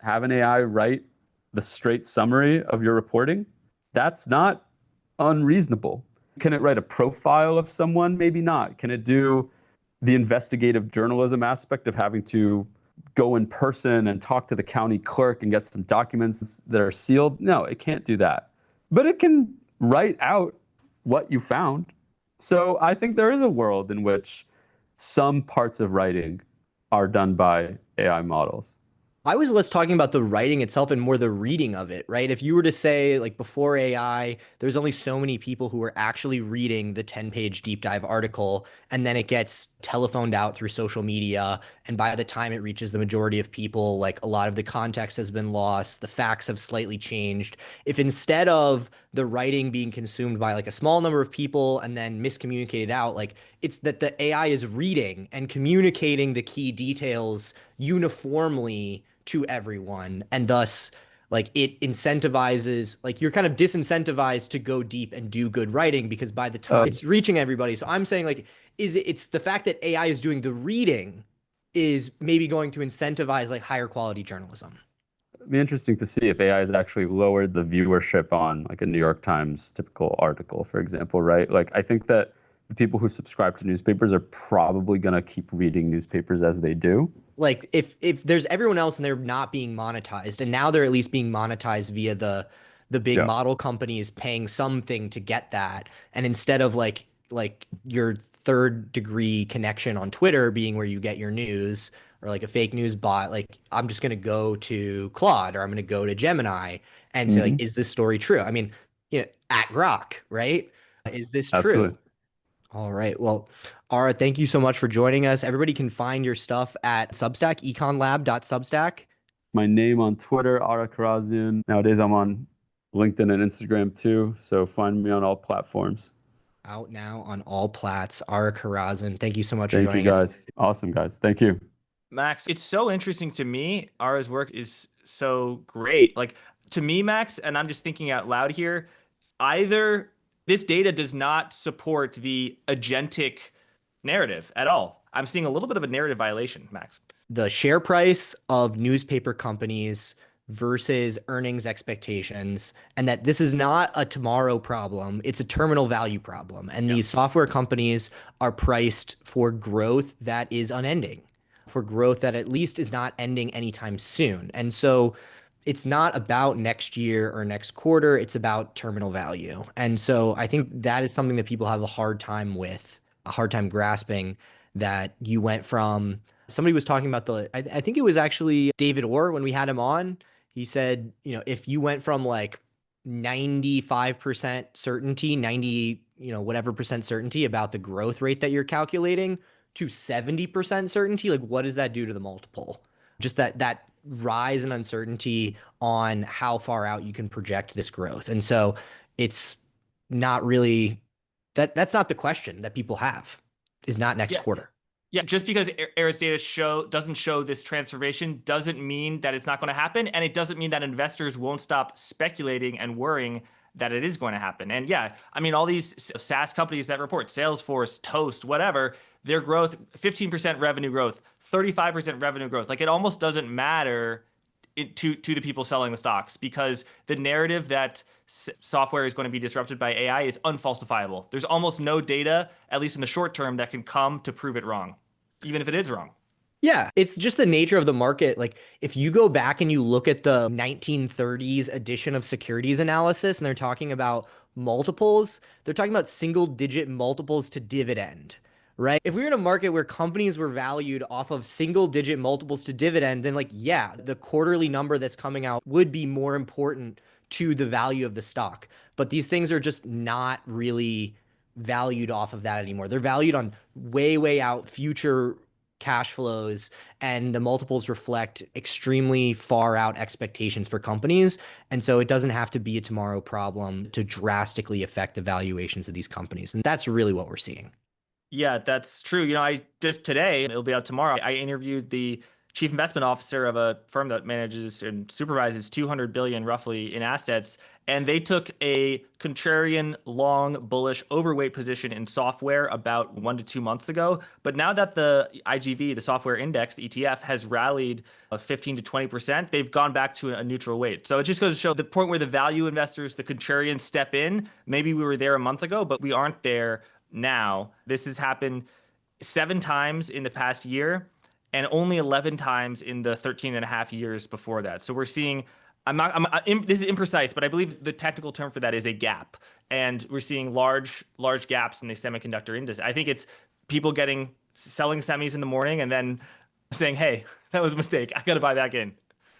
have an AI write the straight summary of your reporting. That's not unreasonable. Can it write a profile of someone? Maybe not. Can it do the investigative journalism aspect of having to go in person and talk to the county clerk and get some documents that are sealed? No, it can't do that. But it can write out what you found. So I think there is a world in which some parts of writing are done by AI models. I was less talking about the writing itself and more the reading of it, right? If you were to say, like, before AI, there's only so many people who are actually reading the 10-page deep dive article, and then it gets telephoned out through social media. And by the time it reaches the majority of people, like, a lot of the context has been lost, the facts have slightly changed. If instead of the writing being consumed by like a small number of people and then miscommunicated out, like, it's that the AI is reading and communicating the key details uniformly to everyone, and thus like it incentivizes, like you're kind of disincentivized to go deep and do good writing because by the time it's reaching everybody. So I'm saying like it's the fact that AI is doing the reading is maybe going to incentivize like higher quality journalism. It'd be interesting to see if AI has actually lowered the viewership on like a New York Times typical article, for example, right? Like I think that the people who subscribe to newspapers are probably going to keep reading newspapers as they do. Like if there's everyone else and they're not being monetized, and now they're at least being monetized via the big model companies paying something to get that, and instead of like your third degree connection on Twitter being where you get your news, or like a fake news bot, like I'm just going to go to Claude or I'm going to go to Gemini and say like, is this story true? I mean, at Grok, right? Is this true? Absolutely. All right. Well, Ara, thank you so much for joining us. Everybody can find your stuff at Substack, econlab.substack. My name on Twitter, Ara Kharazian. Nowadays, I'm on LinkedIn and Instagram too. So find me on all platforms. Out now on all plats. Ara Kharazian, thank you so much for Thank you, joining us. guys. Awesome, guys. Thank you. Max, it's so interesting to me. Ara's work is so great. Like to me, Max, and I'm just thinking out loud here, either this data does not support the agentic narrative at all. I'm seeing a little bit of a narrative violation, Max. The share price of newspaper companies versus earnings expectations, and that this is not a tomorrow problem, it's a terminal value problem. And these software companies are priced for growth that is unending, for growth that at least is not ending anytime soon. And so it's not about next year or next quarter, it's about terminal value. And so I think that is something that people have a hard time with, a hard time grasping, that you went from, somebody was talking about I think it was actually David Orr when we had him on. He said, if you went from like 95% certainty, 90, whatever percent certainty about the growth rate that you're calculating to 70% certainty, like what does that do to the multiple? Just that rise in uncertainty on how far out you can project this growth. And so it's not really, that's not the question that people have, is not next quarter. Yeah, just because Ara's data doesn't show this transformation doesn't mean that it's not going to happen. And it doesn't mean that investors won't stop speculating and worrying that it is going to happen. And yeah, I mean, all these SaaS companies that report, Salesforce, Toast, whatever, their growth, 15% revenue growth, 35% revenue growth, like it almost doesn't matter to the people selling the stocks, because the narrative that software is going to be disrupted by AI is unfalsifiable. There's almost no data, at least in the short term, that can come to prove it wrong, even if it is wrong. Yeah, it's just the nature of the market. Like if you go back and you look at the 1930s edition of securities analysis and they're talking about multiples, they're talking about single digit multiples to dividend, right? If we were in a market where companies were valued off of single digit multiples to dividend, then like, yeah, the quarterly number that's coming out would be more important to the value of the stock. But these things are just not really valued off of that anymore. They're valued on way, way out future cash flows, and the multiples reflect extremely far out expectations for companies. And so it doesn't have to be a tomorrow problem to drastically affect the valuations of these companies. And that's really what we're seeing. Yeah, that's true. I just today, it'll be out tomorrow, I interviewed the chief investment officer of a firm that manages and supervises 200 billion roughly in assets. And they took a contrarian, long, bullish, overweight position in software about 1 to 2 months ago. But now that the IGV, the software index, the ETF, has rallied 15 to 20%, they've gone back to a neutral weight. So it just goes to show the point where the value investors, the contrarians, step in. Maybe we were there a month ago, but we aren't there now. This has happened 7 times in the past year, and only 11 times in the 13 and a half years before that. So we're seeing, this is imprecise, but I believe the technical term for that is a gap. And we're seeing large gaps in the semiconductor industry. I think it's people selling semis in the morning and then saying, hey, that was a mistake, I got to buy back in.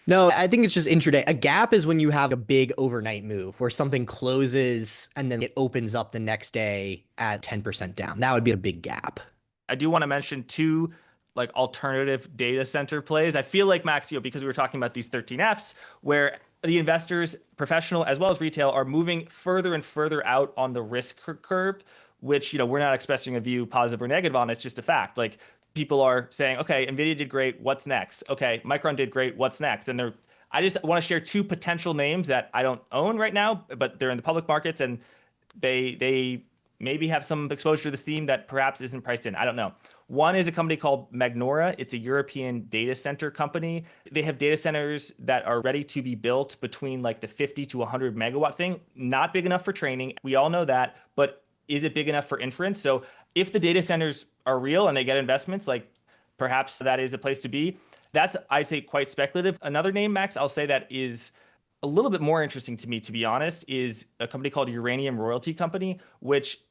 No, I think it's just intraday. A gap is when you have a big overnight move where something closes and then it opens up the next day at 10% down. That would be a big gap. I do want to mention 2 alternative data center plays. I feel like, Max, because we were talking about these 13Fs, where the investors, professional as well as retail, are moving further and further out on the risk curve, which, we're not expressing a view positive or negative on. It's just a fact. Like, people are saying, okay, NVIDIA did great, what's next? Okay, Micron did great, what's next? And I just want to share 2 potential names that I don't own right now, but they're in the public markets, and they maybe have some exposure to this theme that perhaps isn't priced in. I don't know. One is a company called Magnora. It's a European data center company. They have data centers that are ready to be built between the 50 to 100 megawatt thing. Not big enough for training. We all know that. But is it big enough for inference? So if the data centers are real and they get investments, perhaps that is a place to be. That's, I'd say, quite speculative. Another name, Max, I'll say that is a little bit more interesting to me, to be honest, is a company called Uranium Royalty Company, which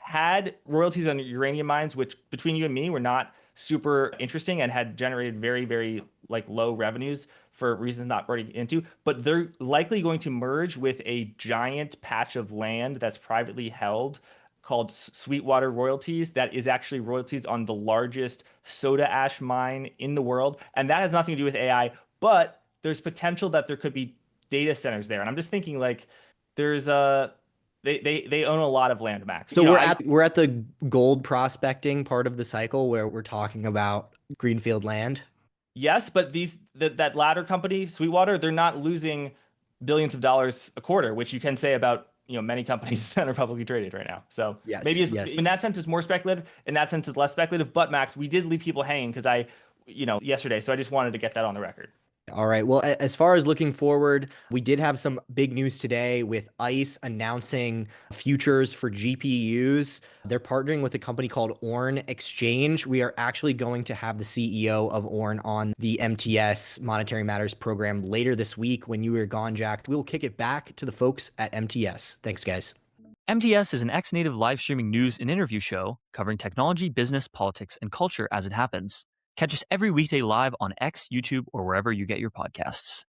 had royalties on uranium mines, which between you and me were not super interesting and had generated very, very low revenues for reasons not already into. But they're likely going to merge with a giant patch of land that's privately held called Sweetwater Royalties. That is actually royalties on the largest soda ash mine in the world. And that has nothing to do with AI, but there's potential that there could be data centers there. And I'm just thinking there's They own a lot of land, Max. So we're at the gold prospecting part of the cycle where we're talking about greenfield land. Yes, but that latter company, Sweetwater, they're not losing billions of dollars a quarter, which you can say about many companies that are publicly traded right now. So yes, maybe in that sense it's more speculative. In that sense it's less speculative. But Max, we did leave people hanging because yesterday. So I just wanted to get that on the record. All right. Well, as far as looking forward, we did have some big news today with ICE announcing futures for GPUs. They're partnering with a company called Orn Exchange. We are actually going to have the CEO of Orn on the MTS Monetary Matters program later this week. When you are gone, Jack, we will kick it back to the folks at MTS. Thanks, guys. MTS is an ex-native live streaming news and interview show covering technology, business, politics, and culture as it happens. Catch us every weekday live on X, YouTube, or wherever you get your podcasts.